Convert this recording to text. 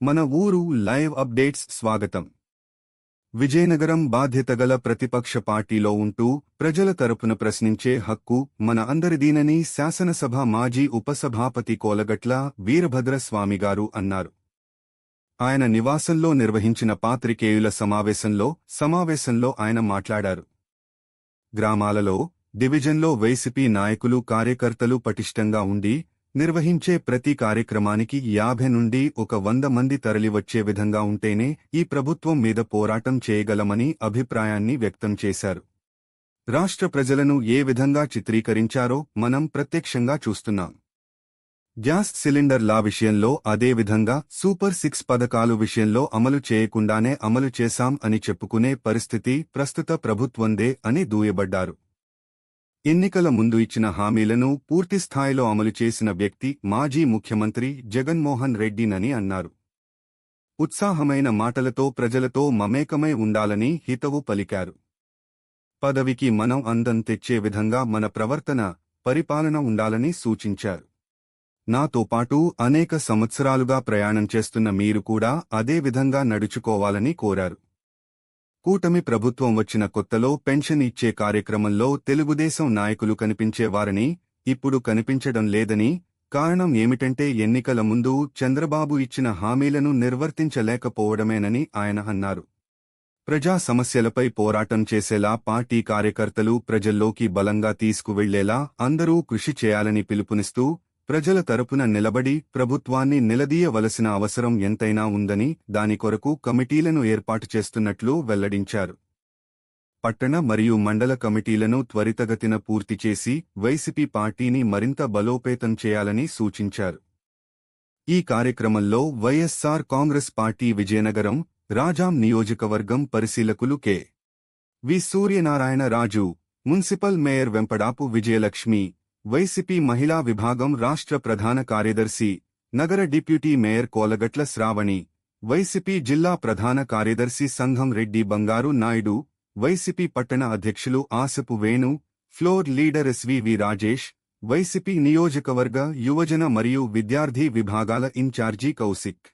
మన ఊరు live updates స్వాగతం. విజయనగరం బాధ్యతగల ప్రతిపక్ష పార్టీలో ఉంటూ ప్రజల తరపున ప్రశ్నించే హక్కు మన అందరిదీనని శాసనసభ మాజీ ఉపసభాపతి కోలగట్ల వీరభద్రస్వామిగారు అన్నారు. ఆయన నివాసంలో నిర్వహించిన పాత్రికేయుల సమావేశంలో ఆయన మాట్లాడారు. గ్రామాలలో, డివిజన్లో వైసీపీ నాయకులు కార్యకర్తలు పటిష్టంగా ఉండి నిర్వహించే ప్రతి కార్యక్రమానికి 50 నుండి 100 మంది తరలివచ్చే విధంగా ఉంటేనే ఈ ప్రభుత్వం మీద పోరాటం చేయగలమని అభిప్రాయాన్ని వ్యక్తం చేశారు. రాష్ట్ర ప్రజలను ఏ విధంగా చిత్రీకరించారో మనం ప్రత్యక్షంగా చూస్తున్నాం. గ్యాస్ సిలిండర్ల విషయంలో అదేవిధంగా సూపర్ 6 పథకాలు విషయంలో అమలు చేయకుండానే అమలు చేశాం అని చెప్పుకునే పరిస్థితి ప్రస్తుత ప్రభుత్వందే అని దూయబడ్డారు. ఎన్నికల ముందు ఇచ్చిన హామీలను పూర్తిస్థాయిలో అమలు చేసిన వ్యక్తి మాజీ ముఖ్యమంత్రి జగన్మోహన్ రెడ్డినని అన్నారు. ఉత్సాహమైన మాటలతో ప్రజలతో మమేకమై ఉండాలని హితవు పలికారు. పదవికి మనం అందం తెచ్చే విధంగా మన ప్రవర్తన, పరిపాలన ఉండాలని సూచించారు. నాతో పాటు అనేక సంవత్సరాలుగా ప్రయాణం చేస్తున్న మీరు కూడా అదే విధంగా నడుచుకోవాలని కోరారు. కూటమి ప్రభుత్వం వచ్చిన కొత్తలో పెన్షన్ ఇచ్చే కార్యక్రమంలో తెలుగుదేశం నాయకులు కనిపించేవారని, ఇప్పుడు కనిపించడం లేదని, కారణం ఏమిటంటే ఎన్నికల ముందు చంద్రబాబు ఇచ్చిన హామీలను నిర్వర్తించలేకపోవడమేనని ఆయన అన్నారు. ప్రజా సమస్యలపై పోరాటం చేసేలా పార్టీ కార్యకర్తలు ప్రజల్లోకి బలంగా తీసుకువెళ్లేలా అందరూ కృషి చేయాలని పిలుపునిస్తూ ప్రజల తరపున నిలబడి ప్రభుత్వాన్ని నిలదీయవలసిన అవసరం ఎంతైనా ఉందని దాని కొరకు కమిటీలను ఏర్పాటు చేస్తున్నట్లు వెల్లడించారు. పట్టణ మరియు మండల కమిటీలను త్వరితగతిన పూర్తి చేసి వైసీపీ పార్టీని మరింత బలోపేతం చేయాలని సూచించారు. ఈ కార్యక్రమంలో వైఎస్సార్ కాంగ్రెస్ పార్టీ విజయనగరం, రాజాం నియోజకవర్గం పరిశీలకులు కె. వి. సూర్యనారాయణ రాజు, మున్సిపల్ మేయర్ వెంపడాపు విజయలక్ష్మి, వైసీపీ మహిళా విభాగం రాష్ట్ర ప్రధాన కార్యదర్శి, నగర డిప్యూటీ మేయర్ కోలగట్ల శ్రావణి, వైసీపీ జిల్లా ప్రధాన కార్యదర్శి సంఘం రెడ్డి బంగారు నాయుడు, వైసీపీ పట్టణ అధ్యక్షులు Asapu Venu, floor leader SV Rajesh, YCP నియోజకవర్గ యువజన మరియు విద్యార్థి విభాగాల ఇన్ఛార్జి కౌశిక్.